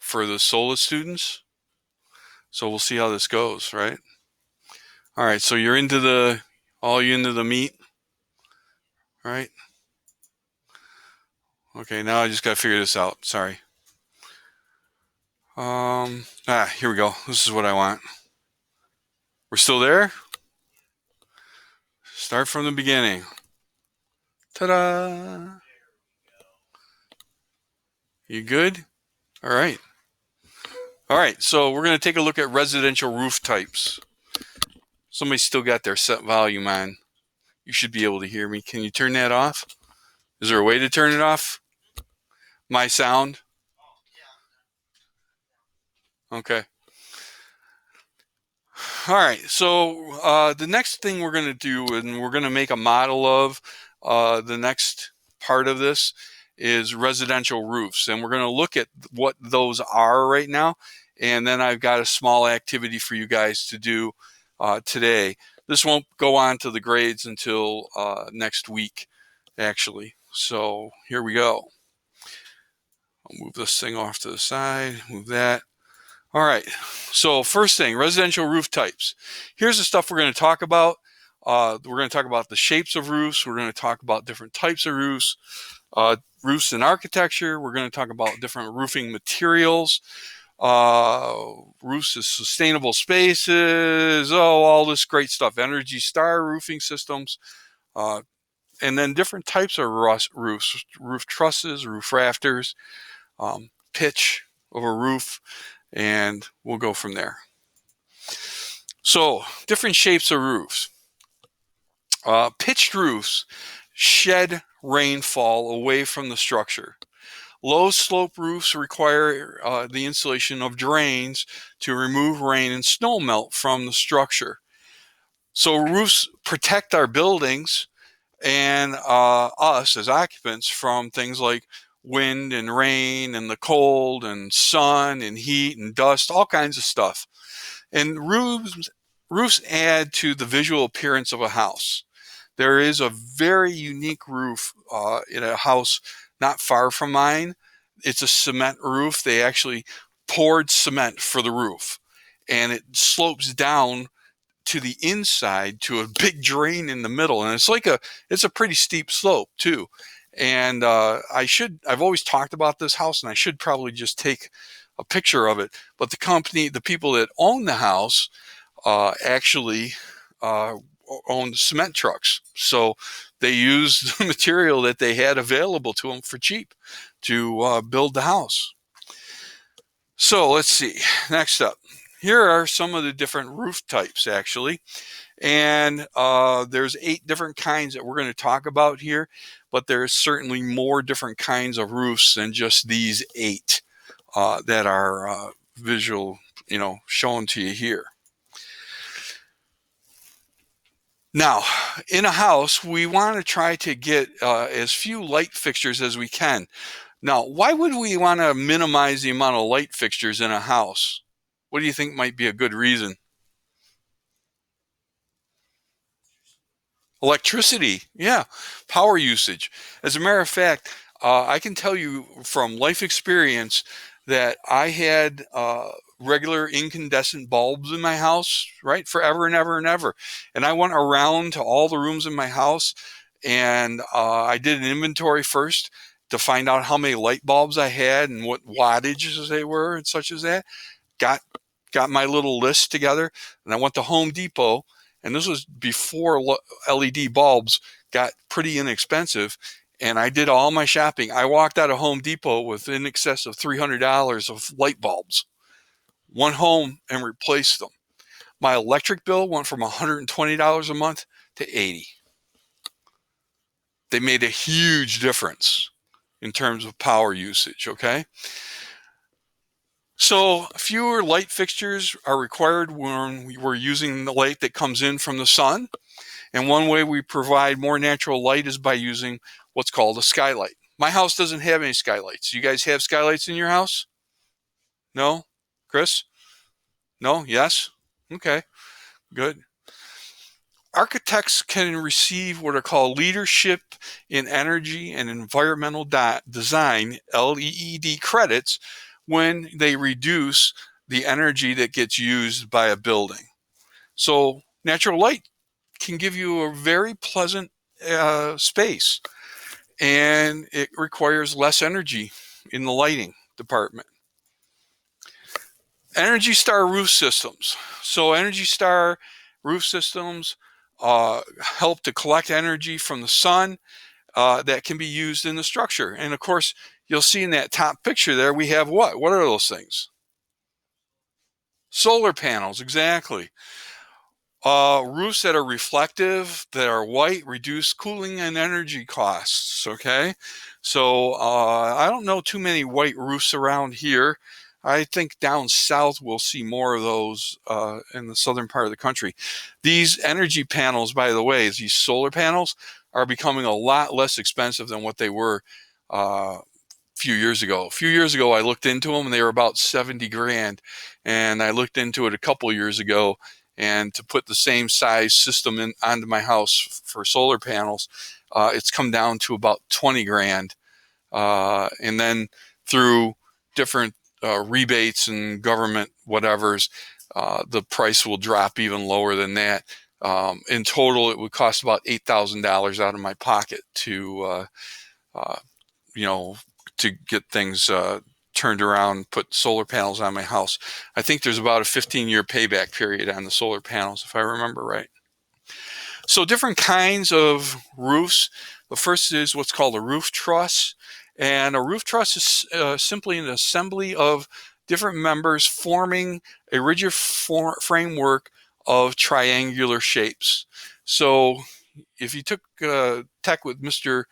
for the SOLA students. So we'll see how this goes, right? All right, so you're into the meat, right? Okay, now I just got to figure this out. Sorry. Here we go. This is what I want. We're still there? Start from the beginning. Ta-da! You good? All right. All right, so we're going to take a look at residential roof types. Somebody's still got their set volume on. You should be able to hear me. Can you turn that off? Is there a way to turn it off? My sound? Okay. All right, so the next thing we're going to do, and we're going to make a model of the next part of this, is residential roofs. And we're going to look at what those are right now. And then I've got a small activity for you guys to do today. This won't go on to the grades until next week, actually. So here we go. I'll move this thing off to the side, move that. All right, so first thing, residential roof types. Here's the stuff we're going to talk about. We're going to talk about the shapes of roofs. We're going to talk about different types of roofs, roofs and architecture. We're going to talk about different roofing materials, roofs as sustainable spaces, all this great stuff, Energy Star roofing systems, and then different types of roofs, roof trusses, roof rafters, pitch of a roof, and we'll go from there. So, different shapes of roofs. Pitched roofs shed rainfall away from the structure. Low slope roofs require the installation of drains to remove rain and snow melt from the structure. So roofs protect our buildings and us as occupants from things like wind and rain and the cold and sun and heat and dust, all kinds of stuff. And roofs add to the visual appearance of a house. There is a very unique roof in a house not far from mine. It's a cement roof. They actually poured cement for the roof, and it slopes down to the inside to a big drain in the middle, and it's a pretty steep slope too. And I've always talked about this house, and I should probably just take a picture of it. But the people that own the house, actually owned cement trucks, so they used the material that they had available to them for cheap to build the house. So let's see. Next up, here are some of the different roof types, actually. And there's 8 different kinds that we're going to talk about here, but there's certainly more different kinds of roofs than just these 8 that are visual, shown to you here. Now, in a house, we want to try to get as few light fixtures as we can. Now, why would we want to minimize the amount of light fixtures in a house? What do you think might be a good reason? Electricity, yeah, power usage. As a matter of fact, I can tell you from life experience that I had regular incandescent bulbs in my house, right, forever and ever and ever. And I went around to all the rooms in my house, and I did an inventory first to find out how many light bulbs I had and what wattages they were and such as that. Got my little list together, and I went to Home Depot, and this was before LED bulbs got pretty inexpensive, and I did all my shopping. I walked out of Home Depot with in excess of $300 of light bulbs. Went home and replaced them. My electric bill went from $120 a month to $80. They made a huge difference in terms of power usage, okay? So fewer light fixtures are required when we're using the light that comes in from the sun. And one way we provide more natural light is by using what's called a skylight. My house doesn't have any skylights. You guys have skylights in your house? No? Chris? No? Yes? Okay, good. Architects can receive what are called Leadership in Energy and Environmental Design, LEED credits, when they reduce the energy that gets used by a building. So natural light can give you a very pleasant space, and it requires less energy in the lighting department. Energy Star roof systems. So Energy Star roof systems help to collect energy from the sun that can be used in the structure. And of course, you'll see in that top picture there, we have what? What are those things? Solar panels, exactly. Roofs that are reflective, that are white, reduce cooling and energy costs, okay? So I don't know too many white roofs around here. I think down south we'll see more of those in the southern part of the country. These energy panels, by the way, these solar panels, are becoming a lot less expensive than what they were few years ago. A few years ago, I looked into them and they were about 70 grand. And I looked into it a couple years ago, and to put the same size system in onto my house for solar panels, it's come down to about 20 grand. And then through different rebates and government whatevers, the price will drop even lower than that. In total, it would cost about $8,000 out of my pocket to to get things turned around, put solar panels on my house. I think there's about a 15-year payback period on the solar panels, if I remember right. So different kinds of roofs. The first is what's called a roof truss. And a roof truss is simply an assembly of different members forming a rigid framework of triangular shapes. So if you took tech with Mr.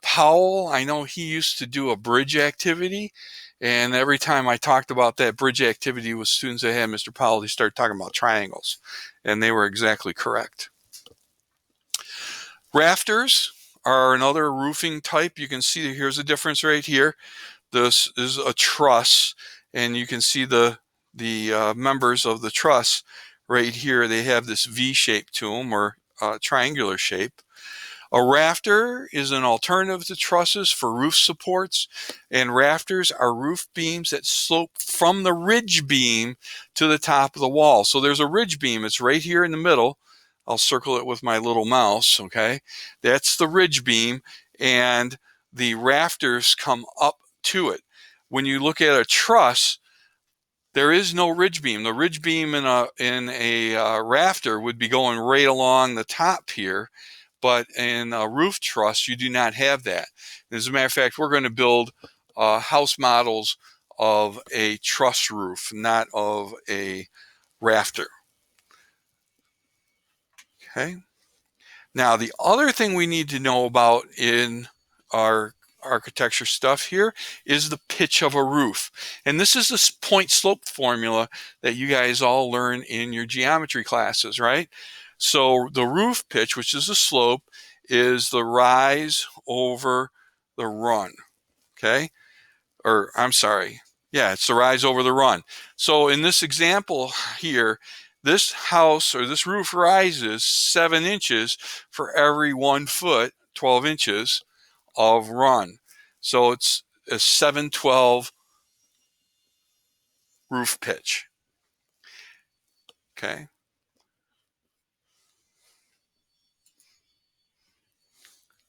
Powell, I know he used to do a bridge activity, and every time I talked about that bridge activity with students that had Mr. Powell, they started talking about triangles, and they were exactly correct. Rafters are another roofing type. You can see here's a difference right here. This is a truss, and you can see the members of the truss right here. They have this V shape to them, or triangular shape. A rafter is an alternative to trusses for roof supports, and rafters are roof beams that slope from the ridge beam to the top of the wall. So there's a ridge beam. It's right here in the middle. I'll circle it with my little mouse, okay? That's the ridge beam, and the rafters come up to it. When you look at a truss, there is no ridge beam. The ridge beam in a rafter would be going right along the top here. But in a roof truss, you do not have that. As a matter of fact, we're going to build house models of a truss roof, not of a rafter. Okay. Now, the other thing we need to know about in our architecture stuff here is the pitch of a roof. And this is this point slope formula that you guys all learn in your geometry classes, right? So the roof pitch, which is the slope, is the rise over the run, okay? Or I'm sorry, yeah, it's the rise over the run. So in this example here, this house or this roof rises 7 inches for every 1 foot, 12 inches of run. So it's a 712 roof pitch, okay?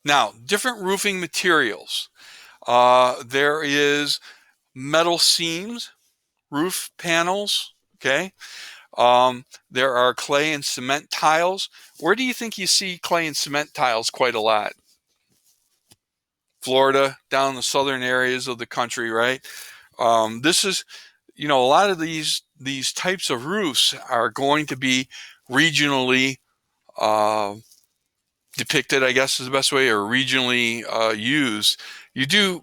Now, different roofing materials. There is metal seams, roof panels, okay? There are clay and cement tiles. Where do you think you see clay and cement tiles quite a lot? Florida, down in the southern areas of the country, right? This is, a lot of these types of roofs are going to be regionally depicted, I guess is the best way, or regionally used.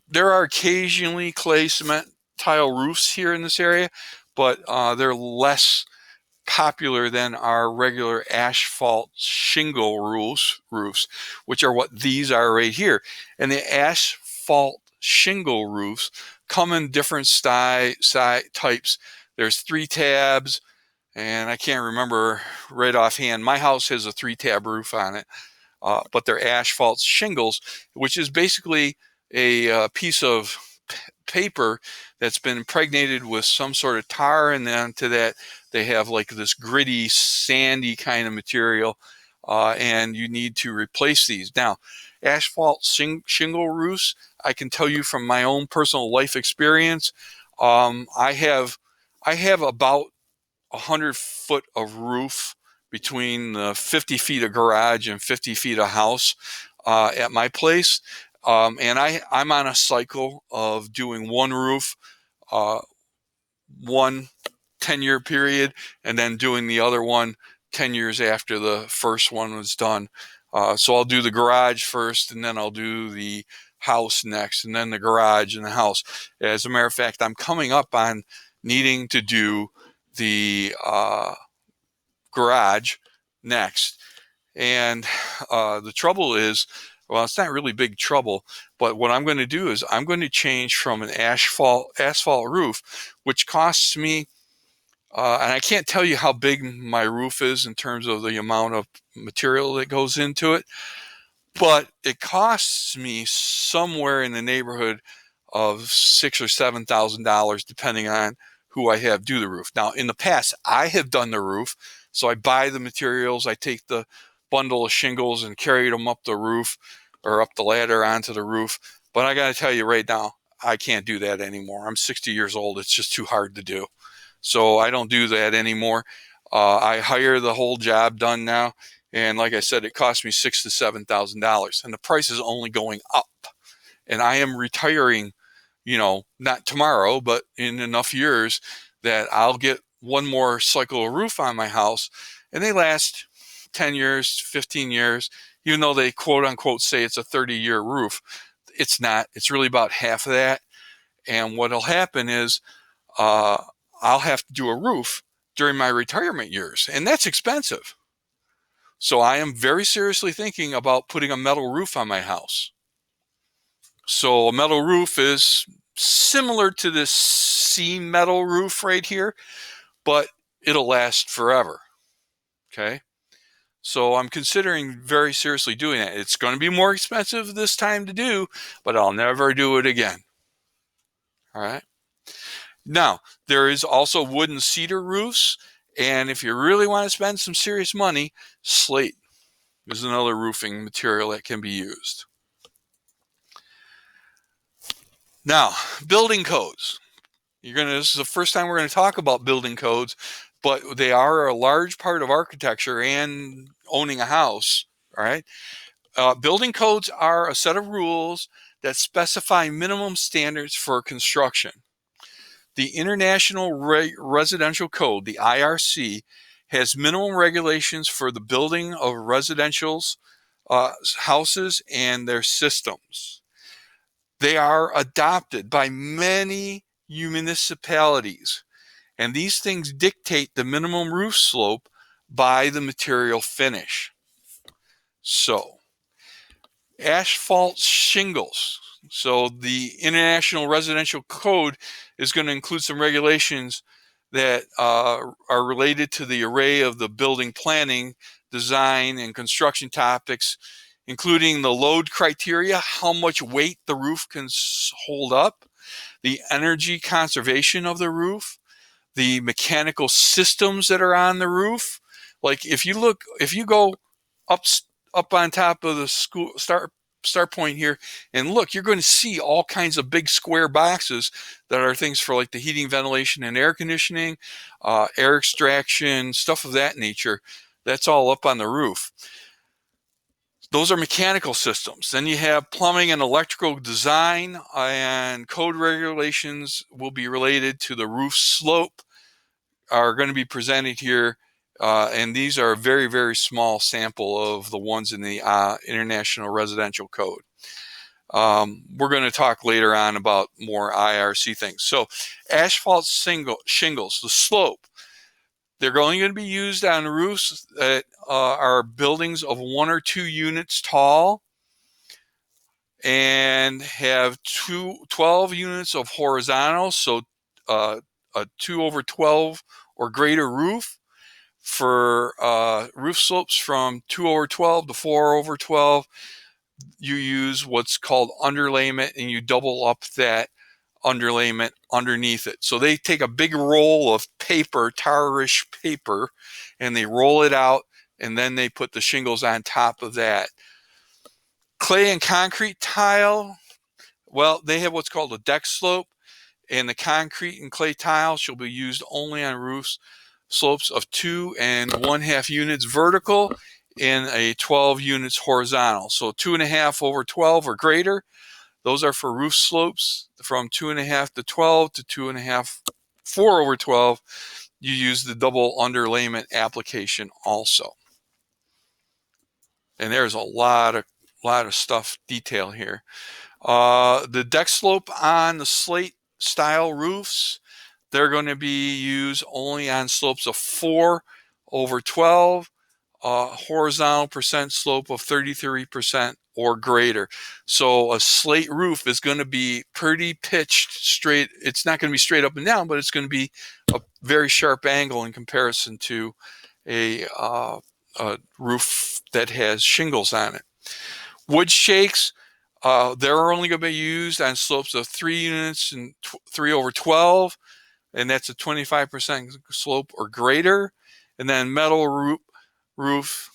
There are occasionally clay cement tile roofs here in this area, but they're less popular than our regular asphalt shingle roofs, which are what these are right here. And the asphalt shingle roofs come in different types. There's 3 tabs, and I can't remember right offhand. My house has a 3-tab roof on it. But they're asphalt shingles, which is basically a piece of paper that's been impregnated with some sort of tar, and then to that they have like this gritty, sandy kind of material, and you need to replace these. Now, asphalt shingle roofs, I can tell you from my own personal life experience, I have about 100 foot of roof between the 50 feet of garage and 50 feet of house at my place. And I'm on a cycle of doing one roof, one 10-year period, and then doing the other one 10 years after the first one was done. So I'll do the garage first, and then I'll do the house next, and then the garage and the house. As a matter of fact, I'm coming up on needing to do the garage next. And the trouble is, well, it's not really big trouble, but what I'm going to do is I'm going to change from an asphalt roof, which costs me, and I can't tell you how big my roof is in terms of the amount of material that goes into it, but it costs me somewhere in the neighborhood of $6,000 or $7,000, depending on who I have do the roof. Now, in the past, I have done the roof, so I buy the materials, I take the bundle of shingles and carry them up the roof or up the ladder onto the roof. But I got to tell you right now, I can't do that anymore. I'm 60 years old. It's just too hard to do. So I don't do that anymore. I hire the whole job done now. And like I said, it cost me $6,000 to $7,000, and the price is only going up. And I am retiring, not tomorrow, but in enough years that I'll get one more cycle of roof on my house, and they last 10 years, 15 years, even though they quote unquote say it's a 30-year roof. It's not. It's really about half of that. And what'll happen is I'll have to do a roof during my retirement years, and that's expensive. So I am very seriously thinking about putting a metal roof on my house. So a metal roof is similar to this seam metal roof right here, but it'll last forever. Okay. So I'm considering very seriously doing that. It's going to be more expensive this time to do, but I'll never do it again. All right. Now, there is also wood and cedar roofs. And if you really want to spend some serious money, slate is another roofing material that can be used. Now, building codes. This is the first time we're going to talk about building codes, but they are a large part of architecture and owning a house. All right. Building codes are a set of rules that specify minimum standards for construction. The International Residential Code, the IRC, has minimum regulations for the building of residentials, houses, and their systems. They are adopted by many municipalities, and these things dictate the minimum roof slope by the material finish. So, asphalt shingles. So the International Residential Code is going to include some regulations that are related to the array of the building planning, design, and construction topics, including the load criteria, how much weight the roof can hold up, the energy conservation of the roof, the mechanical systems that are on the roof. Like if you go up on top of the school start point here and look, you're going to see all kinds of big square boxes that are things for like the heating, ventilation, and air conditioning, air extraction, stuff of that nature. That's all up on the roof. Those are mechanical systems. Then you have plumbing and electrical design, and code regulations will be related to the roof slope, are going to be presented here. And these are a very, very small sample of the ones in the International Residential Code. We're going to talk later on about more IRC things. So asphalt shingles, the slope, they're only going to be used on roofs that are buildings of 1 or 2 units tall and have 12 units of horizontal, so a 2/12 or greater roof. For roof slopes from 2/12 to 4/12, you use what's called underlayment, and you double up that underlayment underneath it. So they take a big roll of paper, tarish paper, and they roll it out, and then they put the shingles on top of that. Clay and concrete tile, well, they have what's called a deck slope, and the concrete and clay tile shall be used only on roofs slopes of 2 1/2 units vertical and a 12 units horizontal. So 2.5 over 12 or greater. Those are for roof slopes from 2.5 to 12 to 2.5, 4 over 12. You use the double underlayment application also. And there's a lot of stuff detail here. The deck slope on the slate style roofs, they're going to be used only on slopes of 4 over 12, horizontal percent slope of 33% or greater. So a slate roof is going to be pretty pitched straight. It's not going to be straight up and down, but it's going to be a very sharp angle in comparison to a roof that has shingles on it. Wood shakes, they're only going to be used on slopes of 3 units and 3 over 12, and that's a 25% slope or greater. And then metal roof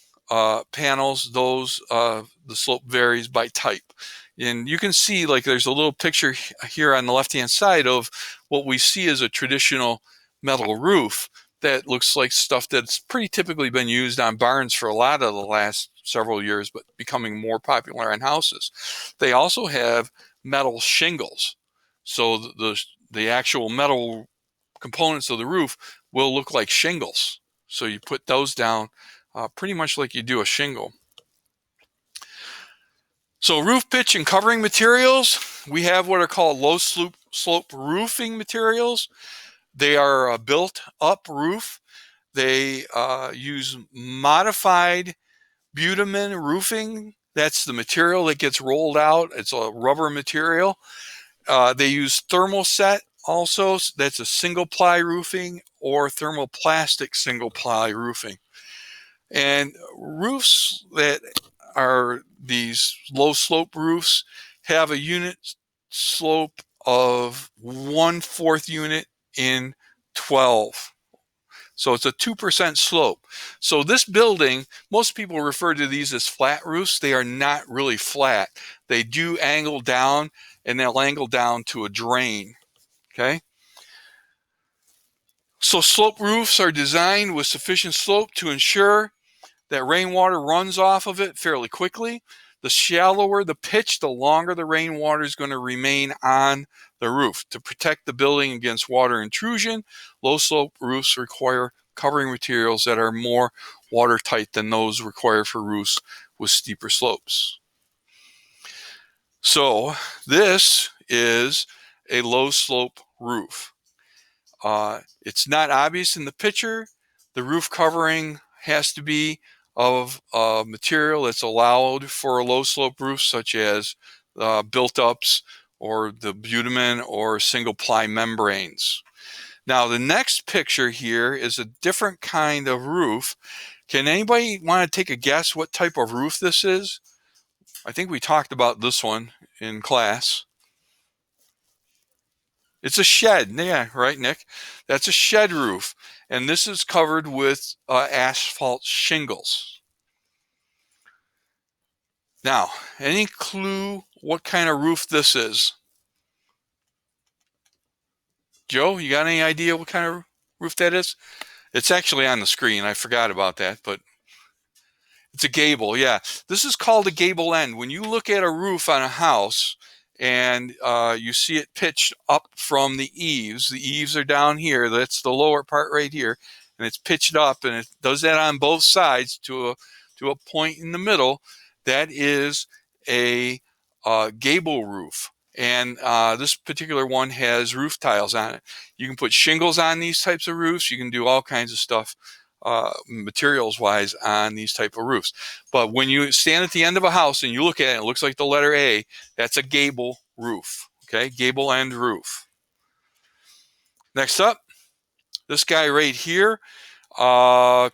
panels, those the slope varies by type. And you can see, like, there's a little picture here on the left-hand side of what we see as a traditional metal roof that looks like stuff that's pretty typically been used on barns for a lot of the last several years, but becoming more popular on houses. They also have metal shingles. So the actual metal components of the roof will look like shingles. So you put those down pretty much like you do a shingle. So roof pitch and covering materials, we have what are called low slope roofing materials. They are a built up roof. They use modified bitumen roofing. That's the material that gets rolled out. It's a rubber material. They use thermoset also. That's a single ply roofing or thermoplastic single ply roofing. And roofs that are these low slope roofs have a unit slope of 1/4 unit in 12. So it's a 2% slope. So this building, most people refer to these as flat roofs. They are not really flat. They do angle down, and they'll angle down to a drain. Okay. So slope roofs are designed with sufficient slope to ensure that rainwater runs off of it fairly quickly. The shallower the pitch, the longer the rainwater is going to remain on the roof. To protect the building against water intrusion, low slope roofs require covering materials that are more watertight than those required for roofs with steeper slopes. So this is a low slope roof. It's not obvious in the picture. The roof covering has to be of material that's allowed for a low slope roof, such as built-ups or the bitumen or single ply membranes. Now the next picture here is a different kind of roof. Can anybody want to take a guess what type of roof this is? I think we talked about this one in class. It's a shed. Yeah, right, Nick? That's a shed roof. And this is covered with asphalt shingles. Now, any clue what kind of roof this is? Joe, you got any idea what kind of roof that is? It's actually on the screen. I forgot about that, but it's a gable. Yeah, this is called a gable end. When you look at a roof on a house and you see it pitched up from the eaves are down here. That's the lower part right here, and it's pitched up, and it does that on both sides to a point in the middle. That is a gable roof. And this particular one has roof tiles on it. You can put shingles on these types of roofs. You can do all kinds of stuff materials wise on these type of roofs. But when you stand at the end of a house and you look at it, it looks like the letter A. That's a gable roof. Okay, gable end roof. Next up, this guy right here.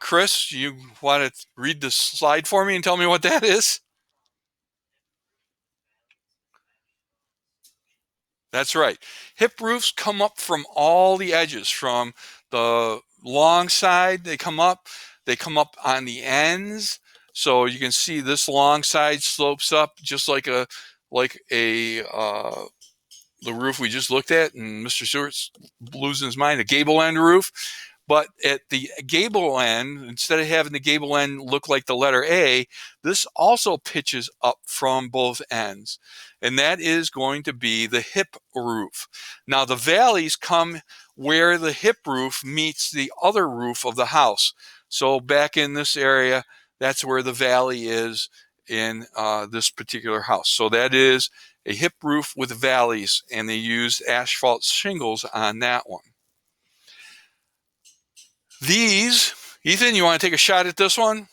Chris, you want to read the slide for me and tell me what that is? That's right. Hip roofs come up from all the edges, from the long side. They come up on the ends. So you can see this long side slopes up just like a the roof we just looked at, and Mr. Stewart's losing his mind, a gable end roof. But at the gable end, instead of having the gable end look like the letter A, this also pitches up from both ends. And that is going to be the hip roof. Now, the valleys come where the hip roof meets the other roof of the house. So back in this area, that's where the valley is in this particular house. So that is a hip roof with valleys, and they used asphalt shingles on that one. These, Ethan, you want to take a shot at this one?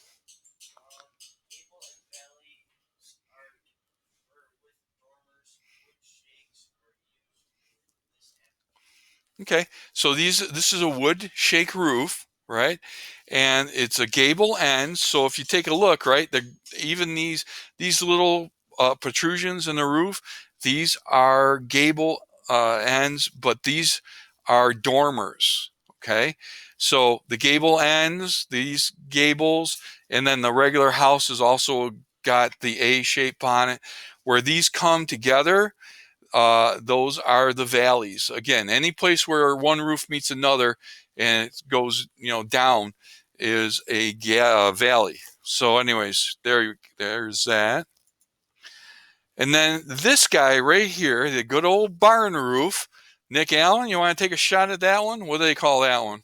Okay, so this is a wood shake roof, right? And it's a gable end. So if you take a look, right, even these little protrusions in the roof, these are gable ends, but these are dormers. Okay, so the gable ends, these gables, and then the regular house has also got the A shape on it. Where these come together, those are the valleys. Again, any place where one roof meets another and it goes, down is a valley. So, anyways, there's that. And then this guy right here, the good old barn roof. Nick Allen, you want to take a shot at that one? What do they call that one?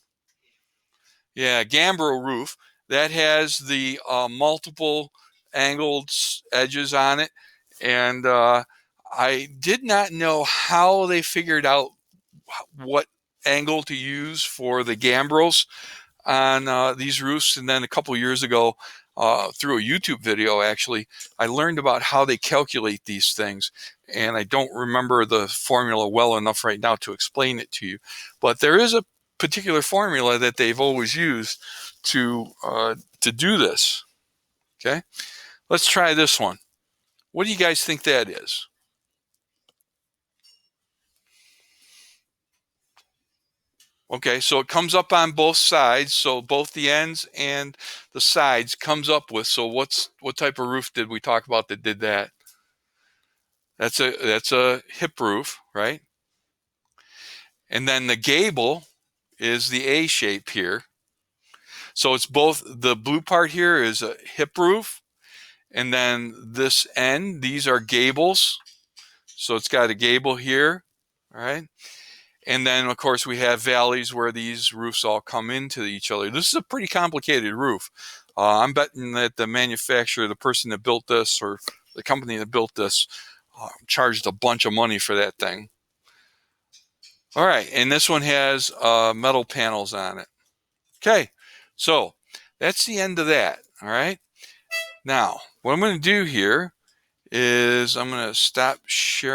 Yeah, gambrel roof. That has the multiple angled edges on it, and I did not know how they figured out what angle to use for the gambrels on these roofs. And then a couple years ago, through a YouTube video, actually, I learned about how they calculate these things. And I don't remember the formula well enough right now to explain it to you. But there is a particular formula that they've always used to do this. Okay, let's try this one. What do you guys think that is? Okay, so it comes up on both sides, so both the ends and the sides comes up with. So what type of roof did we talk about that did that? That's a hip roof, right? And then the gable is the A shape here. So it's both, the blue part here is a hip roof, and then this end, these are gables. So it's got a gable here, all right? And then, of course, we have valleys where these roofs all come into each other. This is a pretty complicated roof. I'm betting that the manufacturer, the person that built this, or the company that built this, charged a bunch of money for that thing. All right, and this one has metal panels on it. Okay, so that's the end of that. All right. Now, what I'm going to do here is I'm going to stop sharing.